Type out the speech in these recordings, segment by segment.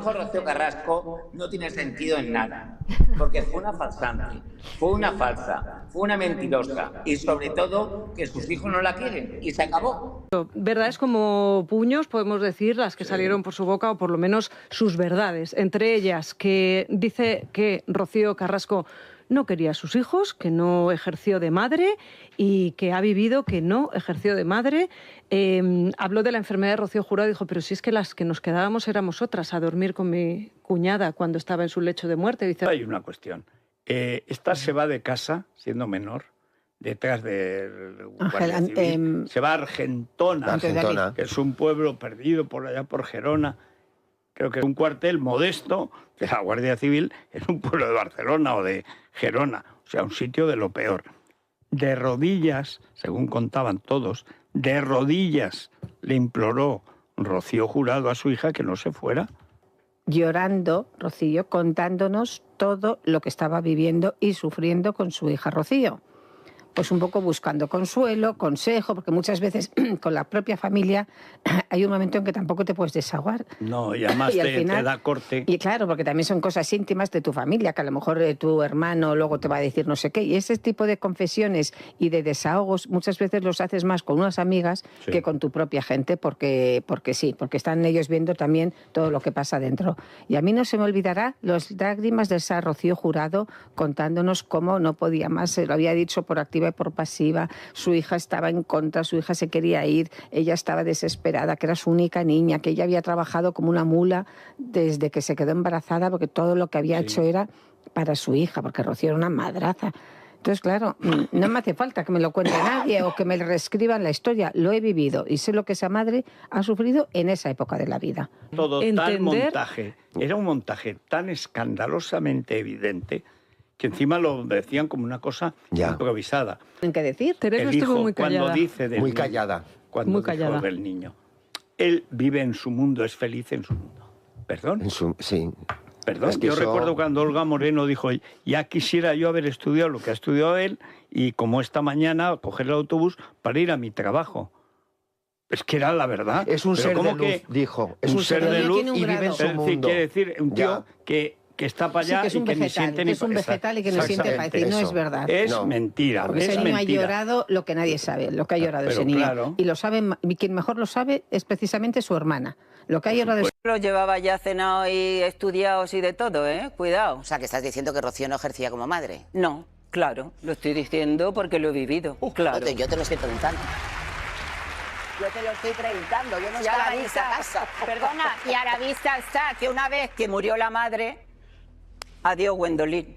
dijo Rocío Carrasco no tiene sentido en nada, porque fue una falsante, fue una falsa, fue una mentirosa y sobre todo que sus hijos no la quieren y se acabó. Verdades como puños, podemos decir, las que salieron por su boca, o por lo menos sus verdades. Entre ellas, que dice que Rocío Carrasco no quería a sus hijos, que no ejerció de madre y que ha vivido que no ejerció de madre. Habló de la enfermedad de Rocío Jurado y dijo, pero si es que las que nos quedábamos éramos otras, a dormir con mi cuñada cuando estaba en su lecho de muerte. Dice... Hay una cuestión. Esta se va de casa, siendo menor, detrás de Guardia Civil. Se va a Argentona, que es un pueblo perdido por allá por Gerona. Creo que es un cuartel modesto de la Guardia Civil en un pueblo de Barcelona o de Gerona. O sea, un sitio de lo peor. De rodillas, según contaban todos, de rodillas le imploró Rocío Jurado a su hija que no se fuera. Llorando, Rocío, contándonos todo lo que estaba viviendo y sufriendo con su hija Rocío. Pues un poco buscando consuelo, consejo, porque muchas veces con la propia familia hay un momento en que tampoco te puedes desahogar. No, y además te da corte. Y claro, porque también son cosas íntimas de tu familia, que a lo mejor tu hermano luego te va a decir no sé qué. Y ese tipo de confesiones y de desahogos muchas veces los haces más con unas amigas que con tu propia gente, porque están ellos viendo también todo lo que pasa dentro. Y a mí no se me olvidará las lágrimas de esa Rocío Jurado contándonos cómo no podía más, se lo había dicho por activa y por pasiva, su hija estaba en contra, su hija se quería ir, ella estaba desesperada, que era su única niña, que ella había trabajado como una mula desde que se quedó embarazada, porque todo lo que había hecho era para su hija, porque Rocío era una madraza. Entonces, claro, no me hace falta que me lo cuente nadie o que me reescriban la historia, lo he vivido y sé lo que esa madre ha sufrido en esa época de la vida. Todo tal montaje, era un montaje tan escandalosamente evidente que encima lo decían como una cosa improvisada. ¿En qué decir? Teresa estuvo muy callada. Cuando dice del muy niño, callada. Cuando muy dijo callada. del niño. Él vive en su mundo, es feliz en su mundo. ¿Perdón? Sí. Perdón, Es que yo recuerdo cuando Olga Moreno dijo, ya quisiera yo haber estudiado lo que ha estudiado él y como esta mañana coger el autobús para ir a mi trabajo. Es que era la verdad. Es un ser de luz, dijo. Es un ser de luz y vive en su mundo. Quiere decir, un tío que está para allá y que ni siente ni... Es un vegetal y que no siente para decir, no es verdad. Es mentira. Porque ese niño ha llorado lo que nadie sabe, lo que ha llorado ese niño. Claro. Y lo sabe, quien mejor lo sabe es precisamente su hermana. Lo que ha llorado es... Lo llevaba ya cenado y estudiados y de todo, Cuidado. O sea, que estás diciendo que Rocío no ejercía como madre. No, claro, lo estoy diciendo porque lo he vivido, claro. Yo te lo estoy preguntando. Yo te lo estoy preguntando, yo no estaba en esa casa. Perdona, y a la vista está que una vez que murió la madre, adiós Gwendolyn.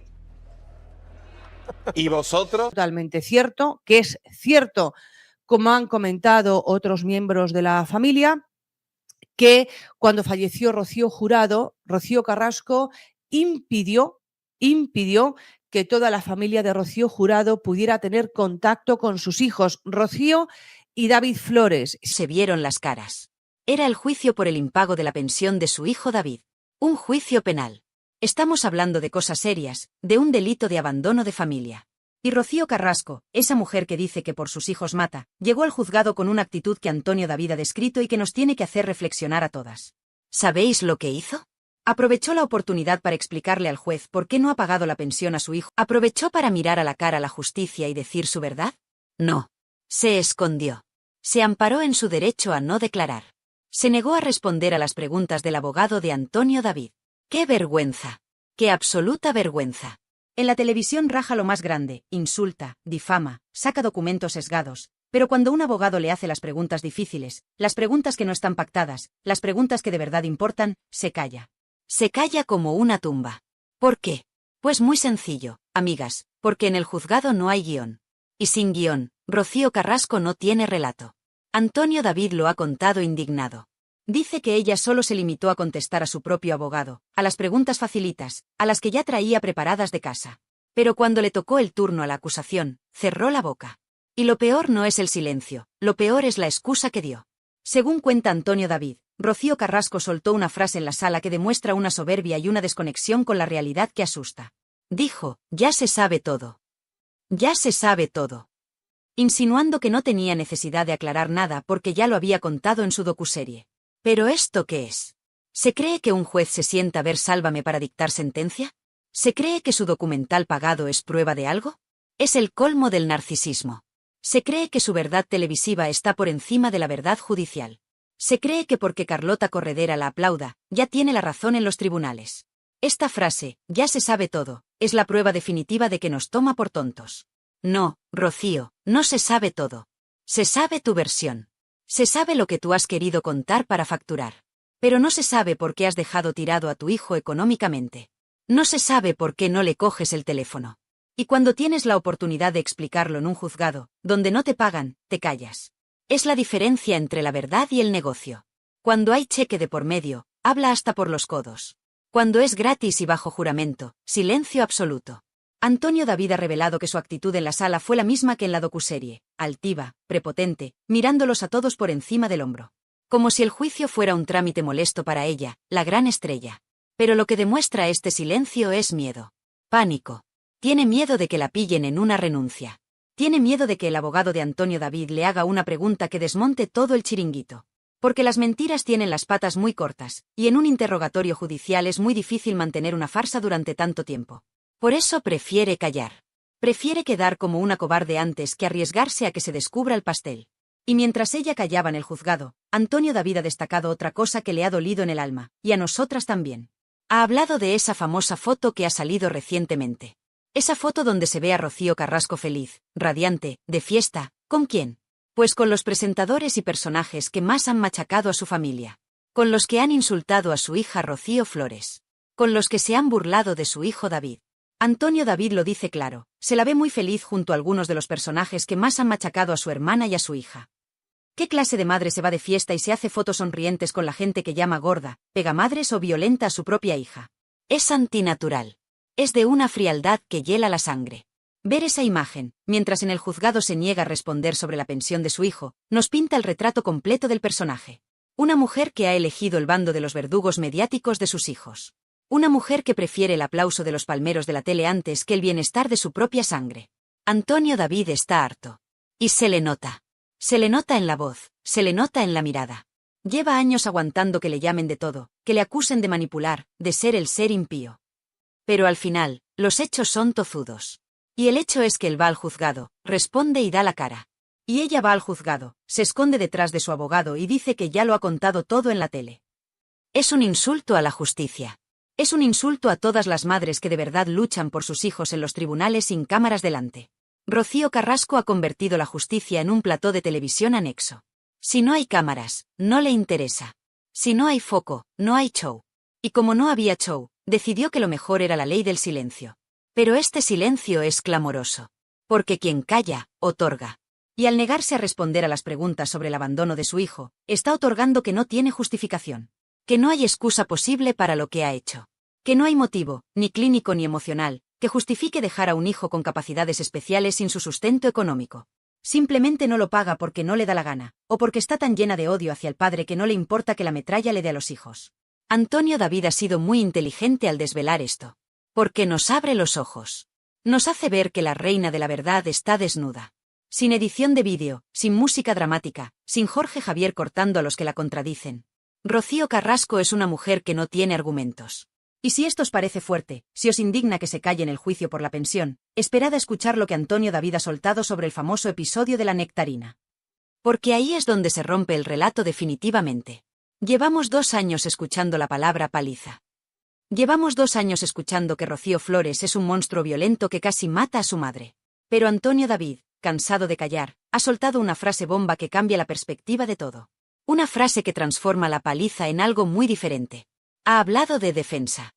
¿Y vosotros? Totalmente cierto, que es cierto, como han comentado otros miembros de la familia, que cuando falleció Rocío Jurado, Rocío Carrasco impidió que toda la familia de Rocío Jurado pudiera tener contacto con sus hijos, Rocío y David Flores. Se vieron las caras. Era el juicio por el impago de la pensión de su hijo David. Un juicio penal. Estamos hablando de cosas serias, de un delito de abandono de familia. Y Rocío Carrasco, esa mujer que dice que por sus hijos mata, llegó al juzgado con una actitud que Antonio David ha descrito y que nos tiene que hacer reflexionar a todas. ¿Sabéis lo que hizo? Aprovechó la oportunidad para explicarle al juez por qué no ha pagado la pensión a su hijo. ¿Aprovechó para mirar a la cara a la justicia y decir su verdad? No. Se escondió. Se amparó en su derecho a no declarar. Se negó a responder a las preguntas del abogado de Antonio David. ¡Qué vergüenza! ¡Qué absoluta vergüenza! En la televisión raja lo más grande, insulta, difama, saca documentos sesgados, pero cuando un abogado le hace las preguntas difíciles, las preguntas que no están pactadas, las preguntas que de verdad importan, se calla. Se calla como una tumba. ¿Por qué? Pues muy sencillo, amigas, porque en el juzgado no hay guión. Y sin guión, Rocío Carrasco no tiene relato. Antonio David lo ha contado indignado. Dice que ella solo se limitó a contestar a su propio abogado, a las preguntas facilitas, a las que ya traía preparadas de casa. Pero cuando le tocó el turno a la acusación, cerró la boca. Y lo peor no es el silencio, lo peor es la excusa que dio. Según cuenta Antonio David, Rocío Carrasco soltó una frase en la sala que demuestra una soberbia y una desconexión con la realidad que asusta. Dijo, ya se sabe todo. Ya se sabe todo. Insinuando que no tenía necesidad de aclarar nada porque ya lo había contado en su docuserie. ¿Pero esto qué es? ¿Se cree que un juez se sienta a ver Sálvame para dictar sentencia? ¿Se cree que su documental pagado es prueba de algo? Es el colmo del narcisismo. Se cree que su verdad televisiva está por encima de la verdad judicial. Se cree que porque Carlota Corredera la aplauda, ya tiene la razón en los tribunales. Esta frase, ya se sabe todo, es la prueba definitiva de que nos toma por tontos. No, Rocío, no se sabe todo. Se sabe tu versión. Se sabe lo que tú has querido contar para facturar. Pero no se sabe por qué has dejado tirado a tu hijo económicamente. No se sabe por qué no le coges el teléfono. Y cuando tienes la oportunidad de explicarlo en un juzgado, donde no te pagan, te callas. Es la diferencia entre la verdad y el negocio. Cuando hay cheque de por medio, habla hasta por los codos. Cuando es gratis y bajo juramento, silencio absoluto. Antonio David ha revelado que su actitud en la sala fue la misma que en la docuserie, altiva, prepotente, mirándolos a todos por encima del hombro. Como si el juicio fuera un trámite molesto para ella, la gran estrella. Pero lo que demuestra este silencio es miedo. Pánico. Tiene miedo de que la pillen en una renuncia. Tiene miedo de que el abogado de Antonio David le haga una pregunta que desmonte todo el chiringuito. Porque las mentiras tienen las patas muy cortas, y en un interrogatorio judicial es muy difícil mantener una farsa durante tanto tiempo. Por eso prefiere callar. Prefiere quedar como una cobarde antes que arriesgarse a que se descubra el pastel. Y mientras ella callaba en el juzgado, Antonio David ha destacado otra cosa que le ha dolido en el alma, y a nosotras también. Ha hablado de esa famosa foto que ha salido recientemente. Esa foto donde se ve a Rocío Carrasco feliz, radiante, de fiesta. ¿Con quién? Pues con los presentadores y personajes que más han machacado a su familia. Con los que han insultado a su hija Rocío Flores. Con los que se han burlado de su hijo David. Antonio David lo dice claro, se la ve muy feliz junto a algunos de los personajes que más han machacado a su hermana y a su hija. ¿Qué clase de madre se va de fiesta y se hace fotos sonrientes con la gente que llama gorda, pegamadres o violenta a su propia hija? Es antinatural. Es de una frialdad que hiela la sangre. Ver esa imagen, mientras en el juzgado se niega a responder sobre la pensión de su hijo, nos pinta el retrato completo del personaje. Una mujer que ha elegido el bando de los verdugos mediáticos de sus hijos. Una mujer que prefiere el aplauso de los palmeros de la tele antes que el bienestar de su propia sangre. Antonio David está harto. Y se le nota. Se le nota en la voz, se le nota en la mirada. Lleva años aguantando que le llamen de todo, que le acusen de manipular, de ser el ser impío. Pero al final, los hechos son tozudos. Y el hecho es que él va al juzgado, responde y da la cara. Y ella va al juzgado, se esconde detrás de su abogado y dice que ya lo ha contado todo en la tele. Es un insulto a la justicia. Es un insulto a todas las madres que de verdad luchan por sus hijos en los tribunales sin cámaras delante. Rocío Carrasco ha convertido la justicia en un plató de televisión anexo. Si no hay cámaras, no le interesa. Si no hay foco, no hay show. Y como no había show, decidió que lo mejor era la ley del silencio. Pero este silencio es clamoroso. Porque quien calla, otorga. Y al negarse a responder a las preguntas sobre el abandono de su hijo, está otorgando que no tiene justificación. Que no hay excusa posible para lo que ha hecho. Que no hay motivo, ni clínico ni emocional, que justifique dejar a un hijo con capacidades especiales sin su sustento económico. Simplemente no lo paga porque no le da la gana, o porque está tan llena de odio hacia el padre que no le importa que la metralla le dé a los hijos. Antonio David ha sido muy inteligente al desvelar esto. Porque nos abre los ojos. Nos hace ver que la reina de la verdad está desnuda. Sin edición de vídeo, sin música dramática, sin Jorge Javier cortando a los que la contradicen. Rocío Carrasco es una mujer que no tiene argumentos. Y si esto os parece fuerte, si os indigna que se calle en el juicio por la pensión, esperad a escuchar lo que Antonio David ha soltado sobre el famoso episodio de la nectarina. Porque ahí es donde se rompe el relato definitivamente. Llevamos 2 años escuchando la palabra paliza. Llevamos 2 años escuchando que Rocío Flores es un monstruo violento que casi mata a su madre. Pero Antonio David, cansado de callar, ha soltado una frase bomba que cambia la perspectiva de todo. Una frase que transforma la paliza en algo muy diferente. Ha hablado de defensa.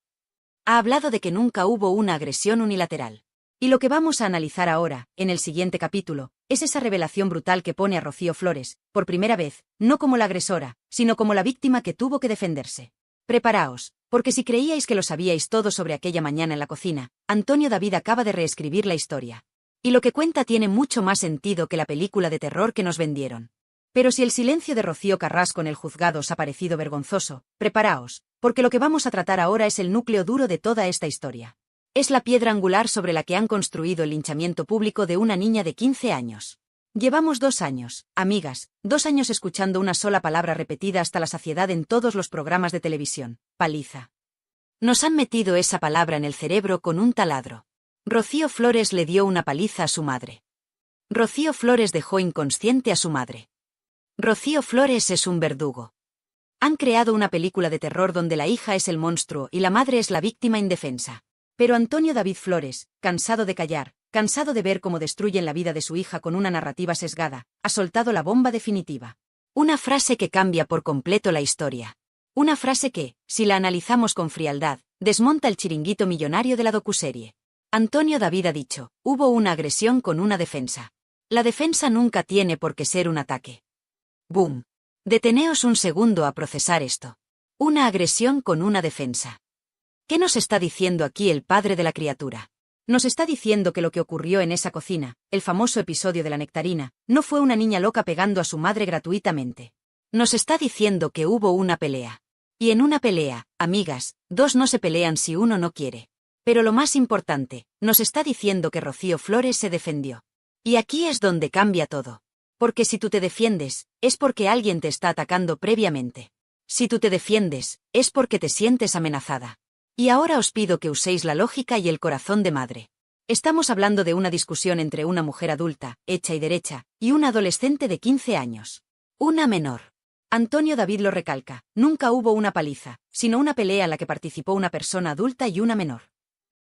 Ha hablado de que nunca hubo una agresión unilateral. Y lo que vamos a analizar ahora, en el siguiente capítulo, es esa revelación brutal que pone a Rocío Flores, por primera vez, no como la agresora, sino como la víctima que tuvo que defenderse. Preparaos, porque si creíais que lo sabíais todo sobre aquella mañana en la cocina, Antonio David acaba de reescribir la historia. Y lo que cuenta tiene mucho más sentido que la película de terror que nos vendieron. Pero si el silencio de Rocío Carrasco en el juzgado os ha parecido vergonzoso, preparaos, porque lo que vamos a tratar ahora es el núcleo duro de toda esta historia. Es la piedra angular sobre la que han construido el linchamiento público de una niña de 15 años. Llevamos 2 años, amigas, 2 años escuchando una sola palabra repetida hasta la saciedad en todos los programas de televisión: paliza. Nos han metido esa palabra en el cerebro con un taladro. Rocío Flores le dio una paliza a su madre. Rocío Flores dejó inconsciente a su madre. Rocío Flores es un verdugo. Han creado una película de terror donde la hija es el monstruo y la madre es la víctima indefensa. Pero Antonio David Flores, cansado de callar, cansado de ver cómo destruyen la vida de su hija con una narrativa sesgada, ha soltado la bomba definitiva. Una frase que cambia por completo la historia. Una frase que, si la analizamos con frialdad, desmonta el chiringuito millonario de la docuserie. Antonio David ha dicho: hubo una agresión con una defensa. La defensa nunca tiene por qué ser un ataque. ¡Boom! Deteneos un segundo a procesar esto. Una agresión con una defensa. ¿Qué nos está diciendo aquí el padre de la criatura? Nos está diciendo que lo que ocurrió en esa cocina, el famoso episodio de la nectarina, no fue una niña loca pegando a su madre gratuitamente. Nos está diciendo que hubo una pelea. Y en una pelea, amigas, 2 no se pelean si uno no quiere. Pero lo más importante, nos está diciendo que Rocío Flores se defendió. Y aquí es donde cambia todo. Porque si tú te defiendes, es porque alguien te está atacando previamente. Si tú te defiendes, es porque te sientes amenazada. Y ahora os pido que uséis la lógica y el corazón de madre. Estamos hablando de una discusión entre una mujer adulta, hecha y derecha, y una adolescente de 15 años. Una menor. Antonio David lo recalca: nunca hubo una paliza, sino una pelea en la que participó una persona adulta y una menor.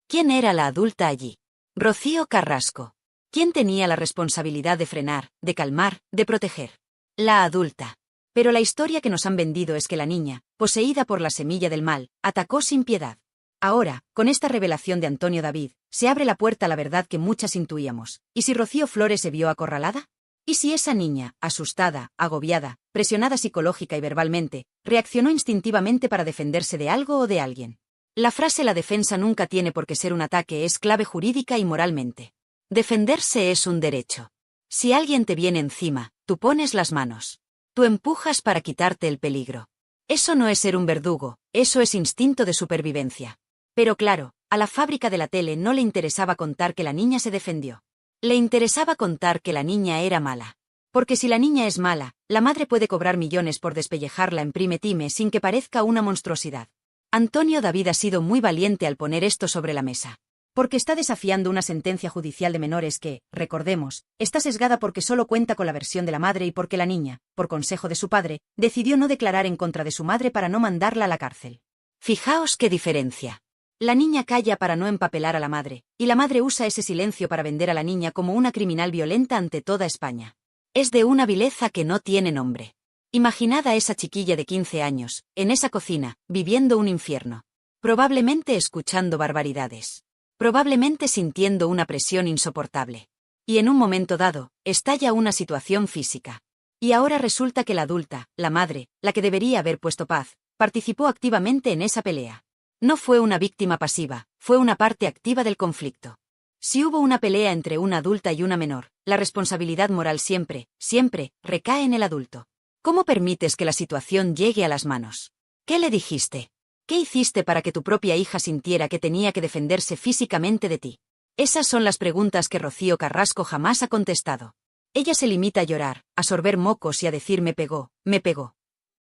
¿Quién era la adulta allí? Rocío Carrasco. ¿Quién tenía la responsabilidad de frenar, de calmar, de proteger? La adulta. Pero la historia que nos han vendido es que la niña, poseída por la semilla del mal, atacó sin piedad. Ahora, con esta revelación de Antonio David, se abre la puerta a la verdad que muchas intuíamos. ¿Y si Rocío Flores se vio acorralada? ¿Y si esa niña, asustada, agobiada, presionada psicológica y verbalmente, reaccionó instintivamente para defenderse de algo o de alguien? La frase "la defensa nunca tiene por qué ser un ataque" es clave jurídica y moralmente. Defenderse es un derecho. Si alguien te viene encima, tú pones las manos. Tú empujas para quitarte el peligro. Eso no es ser un verdugo, eso es instinto de supervivencia. Pero claro, a la fábrica de la tele no le interesaba contar que la niña se defendió. Le interesaba contar que la niña era mala. Porque si la niña es mala, la madre puede cobrar millones por despellejarla en prime time sin que parezca una monstruosidad. Antonio David ha sido muy valiente al poner esto sobre la mesa. Porque está desafiando una sentencia judicial de menores que, recordemos, está sesgada porque solo cuenta con la versión de la madre y porque la niña, por consejo de su padre, decidió no declarar en contra de su madre para no mandarla a la cárcel. Fijaos qué diferencia. La niña calla para no empapelar a la madre, y la madre usa ese silencio para vender a la niña como una criminal violenta ante toda España. Es de una vileza que no tiene nombre. Imaginad a esa chiquilla de 15 años, en esa cocina, viviendo un infierno. Probablemente escuchando barbaridades. Probablemente sintiendo una presión insoportable. Y en un momento dado, estalla una situación física. Y ahora resulta que la adulta, la madre, la que debería haber puesto paz, participó activamente en esa pelea. No fue una víctima pasiva, fue una parte activa del conflicto. Si hubo una pelea entre una adulta y una menor, la responsabilidad moral siempre, siempre, recae en el adulto. ¿Cómo permites que la situación llegue a las manos? ¿Qué le dijiste? ¿Qué hiciste para que tu propia hija sintiera que tenía que defenderse físicamente de ti? Esas son las preguntas que Rocío Carrasco jamás ha contestado. Ella se limita a llorar, a sorber mocos y a decir me pegó, me pegó.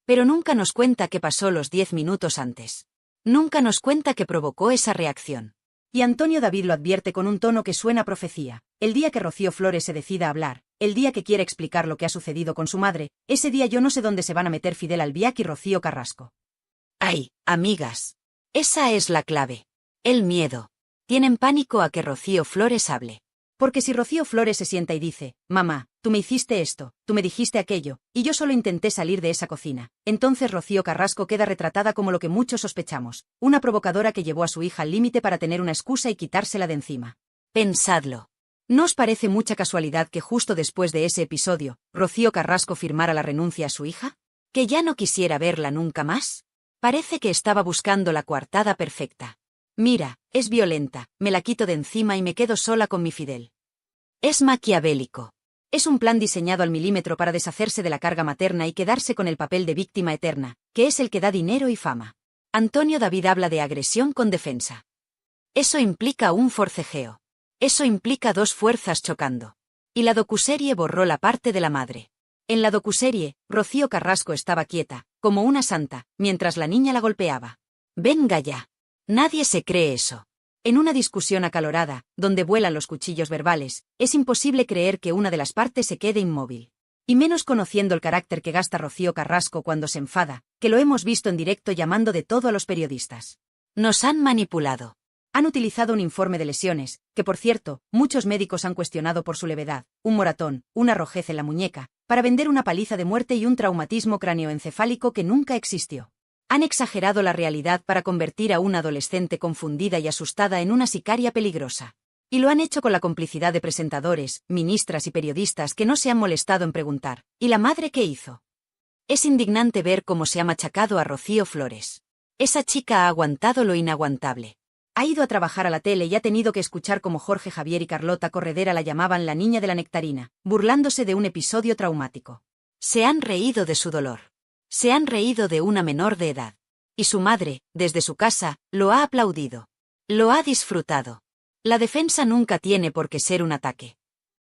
Pero nunca nos cuenta qué pasó los 10 minutos antes. Nunca nos cuenta qué provocó esa reacción. Y Antonio David lo advierte con un tono que suena a profecía. El día que Rocío Flores se decida a hablar, el día que quiera explicar lo que ha sucedido con su madre, ese día yo no sé dónde se van a meter Fidel Albiac y Rocío Carrasco. ¡Ay, amigas! Esa es la clave. El miedo. Tienen pánico a que Rocío Flores hable. Porque si Rocío Flores se sienta y dice, mamá, tú me hiciste esto, tú me dijiste aquello, y yo solo intenté salir de esa cocina, entonces Rocío Carrasco queda retratada como lo que muchos sospechamos, una provocadora que llevó a su hija al límite para tener una excusa y quitársela de encima. Pensadlo. ¿No os parece mucha casualidad que justo después de ese episodio, Rocío Carrasco firmara la renuncia a su hija? ¿Que ya no quisiera verla nunca más? Parece que estaba buscando la coartada perfecta. Mira, es violenta, me la quito de encima y me quedo sola con mi Fidel. Es maquiavélico. Es un plan diseñado al milímetro para deshacerse de la carga materna y quedarse con el papel de víctima eterna, que es el que da dinero y fama. Antonio David habla de agresión con defensa. Eso implica un forcejeo. Eso implica dos fuerzas chocando. Y la docuserie borró la parte de la madre. En la docuserie, Rocío Carrasco estaba quieta, como una santa, mientras la niña la golpeaba. Venga ya. Nadie se cree eso. En una discusión acalorada, donde vuelan los cuchillos verbales, es imposible creer que una de las partes se quede inmóvil. Y menos conociendo el carácter que gasta Rocío Carrasco cuando se enfada, que lo hemos visto en directo llamando de todo a los periodistas. Nos han manipulado. Han utilizado un informe de lesiones, que por cierto, muchos médicos han cuestionado por su levedad, un moratón, una rojez en la muñeca, para vender una paliza de muerte y un traumatismo cráneoencefálico que nunca existió. Han exagerado la realidad para convertir a una adolescente confundida y asustada en una sicaria peligrosa. Y lo han hecho con la complicidad de presentadores, ministras y periodistas que no se han molestado en preguntar, ¿y la madre qué hizo? Es indignante ver cómo se ha machacado a Rocío Flores. Esa chica ha aguantado lo inaguantable. Ha ido a trabajar a la tele y ha tenido que escuchar cómo Jorge Javier y Carlota Corredera la llamaban la niña de la nectarina, burlándose de un episodio traumático. Se han reído de su dolor. Se han reído de una menor de edad. Y su madre, desde su casa, lo ha aplaudido. Lo ha disfrutado. La defensa nunca tiene por qué ser un ataque.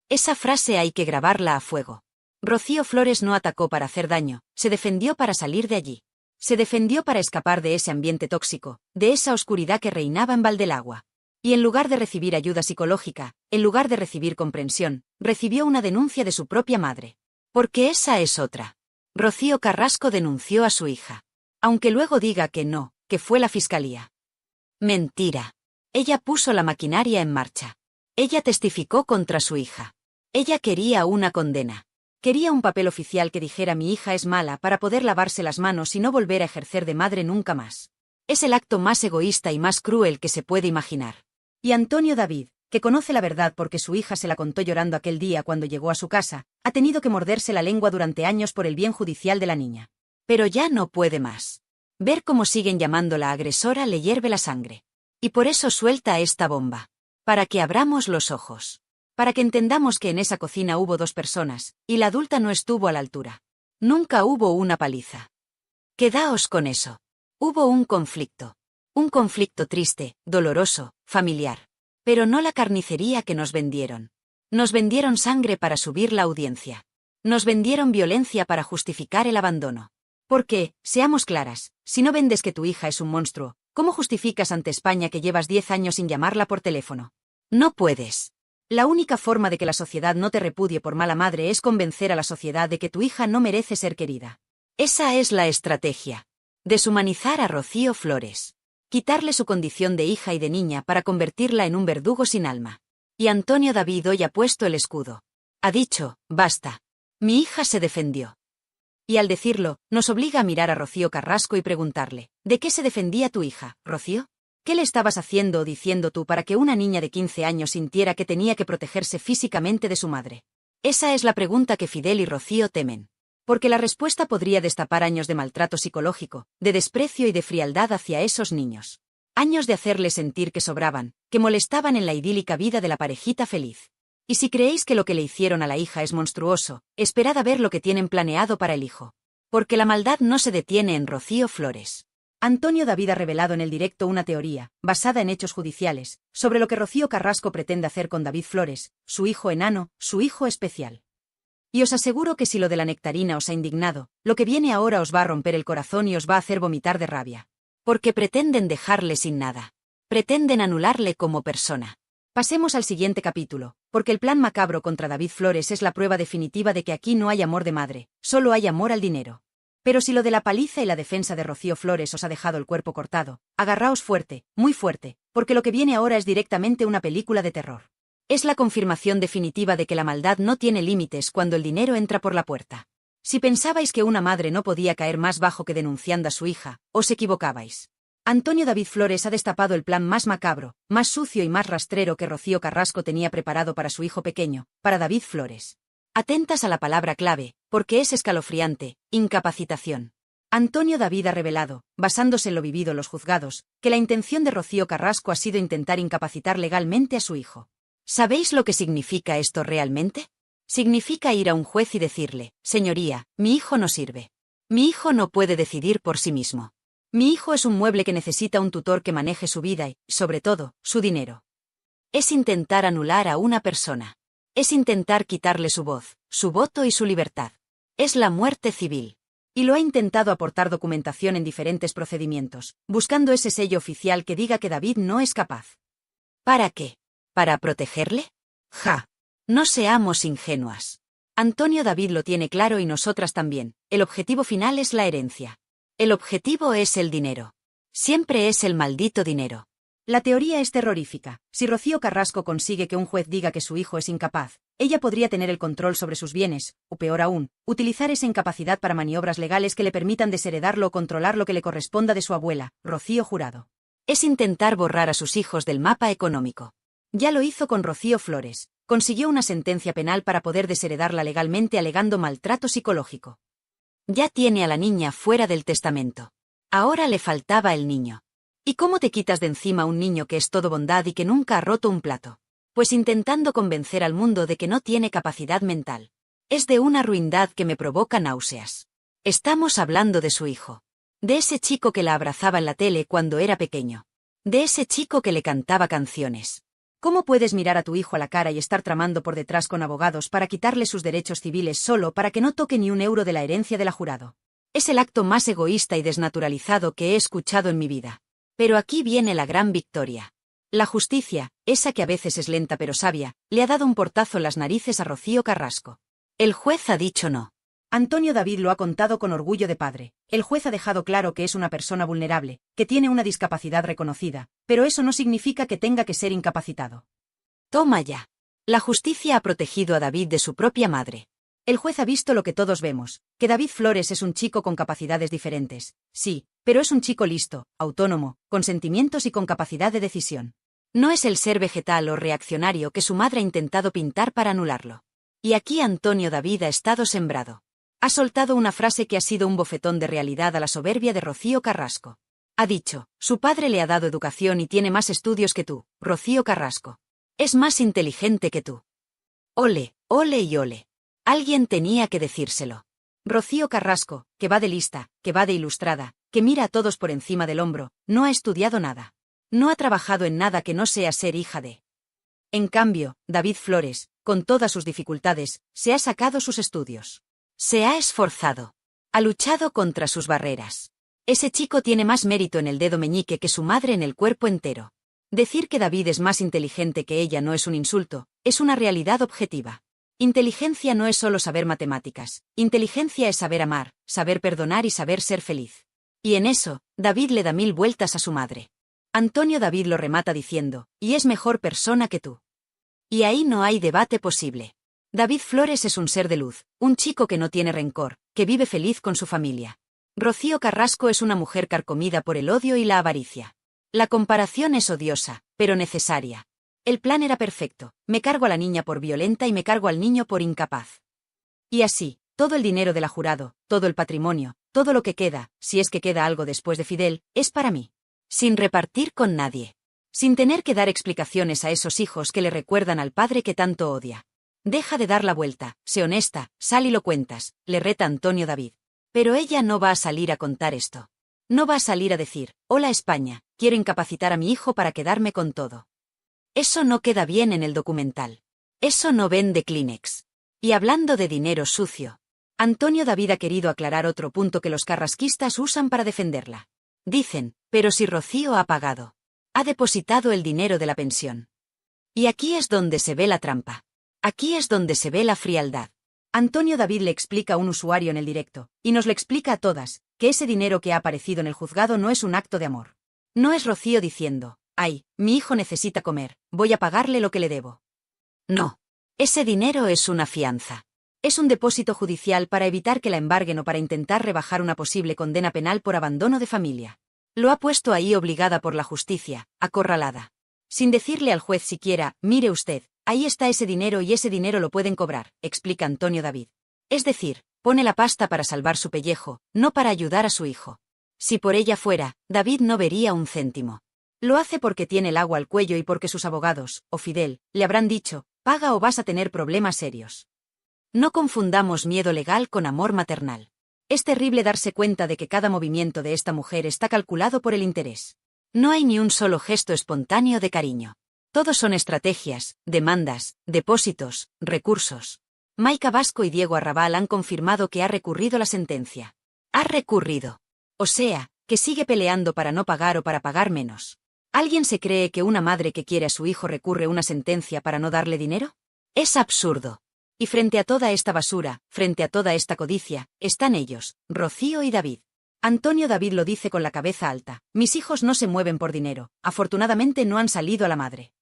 Esa frase hay que grabarla a fuego. Rocío Flores no atacó para hacer daño, se defendió para salir de allí. Se defendió para escapar de ese ambiente tóxico, de esa oscuridad que reinaba en Valdelagua. Y en lugar de recibir ayuda psicológica, en lugar de recibir comprensión, recibió una denuncia de su propia madre. Porque esa es otra. Rocío Carrasco denunció a su hija. Aunque luego diga que no, que fue la fiscalía. Mentira. Ella puso la maquinaria en marcha. Ella testificó contra su hija. Ella quería una condena. Quería un papel oficial que dijera mi hija es mala para poder lavarse las manos y no volver a ejercer de madre nunca más. Es el acto más egoísta y más cruel que se puede imaginar. Y Antonio David, que conoce la verdad porque su hija se la contó llorando aquel día cuando llegó a su casa, ha tenido que morderse la lengua durante años por el bien judicial de la niña. Pero ya no puede más. Ver cómo siguen llamándola agresora le hierve la sangre. Y por eso suelta esta bomba. Para que abramos los ojos. Para que entendamos que en esa cocina hubo 2 personas, y la adulta no estuvo a la altura. Nunca hubo una paliza. Quedaos con eso. Hubo un conflicto. Un conflicto triste, doloroso, familiar. Pero no la carnicería que nos vendieron. Nos vendieron sangre para subir la audiencia. Nos vendieron violencia para justificar el abandono. Porque, seamos claras, si no vendes que tu hija es un monstruo, ¿cómo justificas ante España que llevas 10 años sin llamarla por teléfono? No puedes. La única forma de que la sociedad no te repudie por mala madre es convencer a la sociedad de que tu hija no merece ser querida. Esa es la estrategia. Deshumanizar a Rocío Flores. Quitarle su condición de hija y de niña para convertirla en un verdugo sin alma. Y Antonio David hoy ha puesto el escudo. Ha dicho, basta. Mi hija se defendió. Y al decirlo, nos obliga a mirar a Rocío Carrasco y preguntarle, ¿de qué se defendía tu hija, Rocío? ¿Qué le estabas haciendo o diciendo tú para que una niña de 15 años sintiera que tenía que protegerse físicamente de su madre? Esa es la pregunta que Fidel y Rocío temen. Porque la respuesta podría destapar años de maltrato psicológico, de desprecio y de frialdad hacia esos niños. Años de hacerles sentir que sobraban, que molestaban en la idílica vida de la parejita feliz. Y si creéis que lo que le hicieron a la hija es monstruoso, esperad a ver lo que tienen planeado para el hijo. Porque la maldad no se detiene en Rocío Flores. Antonio David ha revelado en el directo una teoría, basada en hechos judiciales, sobre lo que Rocío Carrasco pretende hacer con David Flores, su hijo enano, su hijo especial. Y os aseguro que si lo de la nectarina os ha indignado, lo que viene ahora os va a romper el corazón y os va a hacer vomitar de rabia. Porque pretenden dejarle sin nada. Pretenden anularle como persona. Pasemos al siguiente capítulo, porque el plan macabro contra David Flores es la prueba definitiva de que aquí no hay amor de madre, solo hay amor al dinero. Pero si lo de la paliza y la defensa de Rocío Flores os ha dejado el cuerpo cortado, agarraos fuerte, muy fuerte, porque lo que viene ahora es directamente una película de terror. Es la confirmación definitiva de que la maldad no tiene límites cuando el dinero entra por la puerta. Si pensabais que una madre no podía caer más bajo que denunciando a su hija, os equivocabais. Antonio David Flores ha destapado el plan más macabro, más sucio y más rastrero que Rocío Carrasco tenía preparado para su hijo pequeño, para David Flores. Atentas a la palabra clave, porque es escalofriante, incapacitación. Antonio David ha revelado, basándose en lo vivido en los juzgados, que la intención de Rocío Carrasco ha sido intentar incapacitar legalmente a su hijo. ¿Sabéis lo que significa esto realmente? Significa ir a un juez y decirle, señoría, mi hijo no sirve. Mi hijo no puede decidir por sí mismo. Mi hijo es un mueble que necesita un tutor que maneje su vida y, sobre todo, su dinero. Es intentar anular a una persona. Es intentar quitarle su voz, su voto y su libertad. Es la muerte civil. Y lo ha intentado aportar documentación en diferentes procedimientos, buscando ese sello oficial que diga que David no es capaz. ¿Para qué? ¿Para protegerle? ¡Ja! No seamos ingenuas. Antonio David lo tiene claro y nosotras también. El objetivo final es la herencia. El objetivo es el dinero. Siempre es el maldito dinero. La teoría es terrorífica. Si Rocío Carrasco consigue que un juez diga que su hijo es incapaz, ella podría tener el control sobre sus bienes, o peor aún, utilizar esa incapacidad para maniobras legales que le permitan desheredarlo o controlar lo que le corresponda de su abuela, Rocío Jurado. Es intentar borrar a sus hijos del mapa económico. Ya lo hizo con Rocío Flores. Consiguió una sentencia penal para poder desheredarla legalmente alegando maltrato psicológico. Ya tiene a la niña fuera del testamento. Ahora le faltaba el niño. ¿Y cómo te quitas de encima a un niño que es todo bondad y que nunca ha roto un plato? Pues intentando convencer al mundo de que no tiene capacidad mental. Es de una ruindad que me provoca náuseas. Estamos hablando de su hijo. De ese chico que la abrazaba en la tele cuando era pequeño. De ese chico que le cantaba canciones. ¿Cómo puedes mirar a tu hijo a la cara y estar tramando por detrás con abogados para quitarle sus derechos civiles solo para que no toque ni un euro de la herencia de la Jurado? Es el acto más egoísta y desnaturalizado que he escuchado en mi vida. Pero aquí viene la gran victoria. La justicia, esa que a veces es lenta pero sabia, le ha dado un portazo en las narices a Rocío Carrasco. El juez ha dicho no. Antonio David lo ha contado con orgullo de padre. El juez ha dejado claro que es una persona vulnerable, que tiene una discapacidad reconocida, pero eso no significa que tenga que ser incapacitado. Toma ya. La justicia ha protegido a David de su propia madre. El juez ha visto lo que todos vemos, que David Flores es un chico con capacidades diferentes, sí, pero es un chico listo, autónomo, con sentimientos y con capacidad de decisión. No es el ser vegetal o reaccionario que su madre ha intentado pintar para anularlo. Y aquí Antonio David ha estado sembrado. Ha soltado una frase que ha sido un bofetón de realidad a la soberbia de Rocío Carrasco. Ha dicho, su padre le ha dado educación y tiene más estudios que tú, Rocío Carrasco. Es más inteligente que tú. Ole, ole y ole. Alguien tenía que decírselo. Rocío Carrasco, que va de lista, que va de ilustrada, que mira a todos por encima del hombro, no ha estudiado nada. No ha trabajado en nada que no sea ser hija de. En cambio, David Flores, con todas sus dificultades, se ha sacado sus estudios. Se ha esforzado. Ha luchado contra sus barreras. Ese chico tiene más mérito en el dedo meñique que su madre en el cuerpo entero. Decir que David es más inteligente que ella no es un insulto, es una realidad objetiva. Inteligencia no es solo saber matemáticas. Inteligencia es saber amar, saber perdonar y saber ser feliz. Y en eso, David le da 1000 vueltas a su madre. Antonio David lo remata diciendo, y es mejor persona que tú. Y ahí no hay debate posible. David Flores es un ser de luz, un chico que no tiene rencor, que vive feliz con su familia. Rocío Carrasco es una mujer carcomida por el odio y la avaricia. La comparación es odiosa, pero necesaria. El plan era perfecto, me cargo a la niña por violenta y me cargo al niño por incapaz. Y así, todo el dinero de la Jurado, todo el patrimonio, todo lo que queda, si es que queda algo después de Fidel, es para mí. Sin repartir con nadie. Sin tener que dar explicaciones a esos hijos que le recuerdan al padre que tanto odia. Deja de dar la vuelta, sé honesta, sal y lo cuentas, le reta Antonio David. Pero ella no va a salir a contar esto. No va a salir a decir, hola España, quiero incapacitar a mi hijo para quedarme con todo. Eso no queda bien en el documental. Eso no vende Kleenex. Y hablando de dinero sucio, Antonio David ha querido aclarar otro punto que los carrasquistas usan para defenderla. Dicen, pero si Rocío ha pagado. Ha depositado el dinero de la pensión. Y aquí es donde se ve la trampa. Aquí es donde se ve la frialdad. Antonio David le explica a un usuario en el directo, y nos lo explica a todas, que ese dinero que ha aparecido en el juzgado no es un acto de amor. No es Rocío diciendo, ay, mi hijo necesita comer, voy a pagarle lo que le debo. No. Ese dinero es una fianza. Es un depósito judicial para evitar que la embarguen o para intentar rebajar una posible condena penal por abandono de familia. Lo ha puesto ahí obligada por la justicia, acorralada. Sin decirle al juez siquiera, mire usted, ahí está ese dinero y ese dinero lo pueden cobrar, explica Antonio David. Es decir, pone la pasta para salvar su pellejo, no para ayudar a su hijo. Si por ella fuera, David no vería un céntimo. Lo hace porque tiene el agua al cuello y porque sus abogados, o Fidel, le habrán dicho, paga o vas a tener problemas serios. No confundamos miedo legal con amor maternal. Es terrible darse cuenta de que cada movimiento de esta mujer está calculado por el interés. No hay ni un solo gesto espontáneo de cariño. Todo son estrategias, demandas, depósitos, recursos. Maica Vasco y Diego Arrabal han confirmado que ha recurrido la sentencia. Ha recurrido. O sea, que sigue peleando para no pagar o para pagar menos. ¿Alguien se cree que una madre que quiere a su hijo recurre una sentencia para no darle dinero? Es absurdo. Y frente a toda esta basura, frente a toda esta codicia, están ellos, Rocío y David. Antonio David lo dice con la cabeza alta: mis hijos no se mueven por dinero, afortunadamente no han salido a la madre.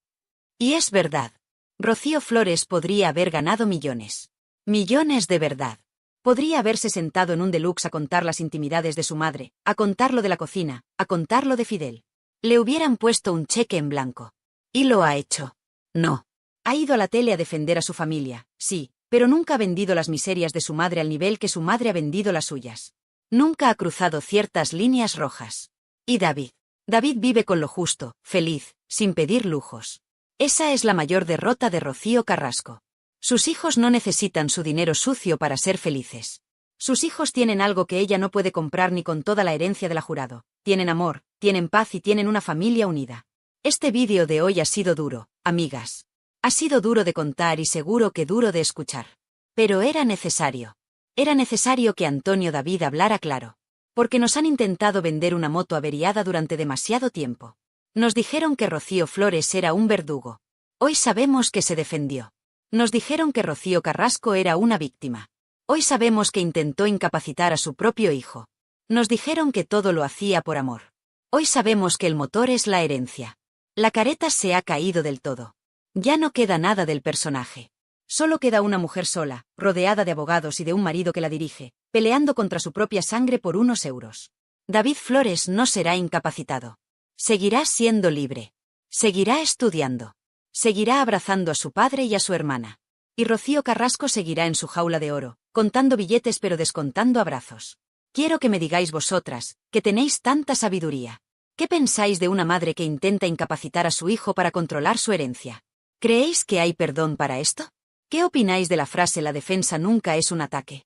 Y es verdad. Rocío Flores podría haber ganado millones. Millones de verdad. Podría haberse sentado en un deluxe a contar las intimidades de su madre, a contar lo de la cocina, a contar lo de Fidel. Le hubieran puesto un cheque en blanco. ¿Y lo ha hecho? No. Ha ido a la tele a defender a su familia, sí, pero nunca ha vendido las miserias de su madre al nivel que su madre ha vendido las suyas. Nunca ha cruzado ciertas líneas rojas. ¿Y David? David vive con lo justo, feliz, sin pedir lujos. Esa es la mayor derrota de Rocío Carrasco. Sus hijos no necesitan su dinero sucio para ser felices. Sus hijos tienen algo que ella no puede comprar ni con toda la herencia de la jurado. Tienen amor, tienen paz y tienen una familia unida. Este vídeo de hoy ha sido duro, amigas. Ha sido duro de contar y seguro que duro de escuchar. Pero era necesario. Era necesario que Antonio David hablara claro. Porque nos han intentado vender una moto averiada durante demasiado tiempo. Nos dijeron que Rocío Flores era un verdugo. Hoy sabemos que se defendió. Nos dijeron que Rocío Carrasco era una víctima. Hoy sabemos que intentó incapacitar a su propio hijo. Nos dijeron que todo lo hacía por amor. Hoy sabemos que el motor es la herencia. La careta se ha caído del todo. Ya no queda nada del personaje. Solo queda una mujer sola, rodeada de abogados y de un marido que la dirige, peleando contra su propia sangre por unos euros. David Flores no será incapacitado. Seguirá siendo libre. Seguirá estudiando. Seguirá abrazando a su padre y a su hermana. Y Rocío Carrasco seguirá en su jaula de oro, contando billetes pero descontando abrazos. Quiero que me digáis vosotras, que tenéis tanta sabiduría. ¿Qué pensáis de una madre que intenta incapacitar a su hijo para controlar su herencia? ¿Creéis que hay perdón para esto? ¿Qué opináis de la frase "la defensa nunca es un ataque"?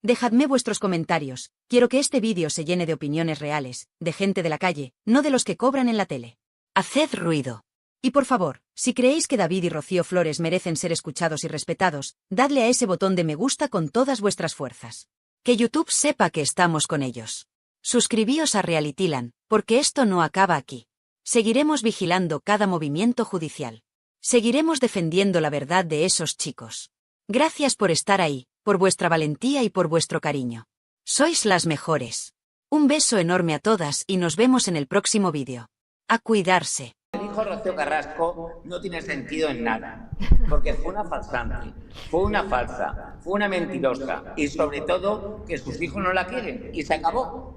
Dejadme vuestros comentarios, quiero que este vídeo se llene de opiniones reales, de gente de la calle, no de los que cobran en la tele. Haced ruido. Y por favor, si creéis que David y Rocío Flores merecen ser escuchados y respetados, dadle a ese botón de me gusta con todas vuestras fuerzas. Que YouTube sepa que estamos con ellos. Suscribíos a Realityland, porque esto no acaba aquí. Seguiremos vigilando cada movimiento judicial. Seguiremos defendiendo la verdad de esos chicos. Gracias por estar ahí, por vuestra valentía y por vuestro cariño. Sois las mejores. Un beso enorme a todas y nos vemos en el próximo vídeo. A cuidarse. Lo que dijo Rocío Carrasco no tiene sentido en nada, porque fue una falsante, fue una falsa, fue una mentirosa y sobre todo que sus hijos no la quieren y se acabó.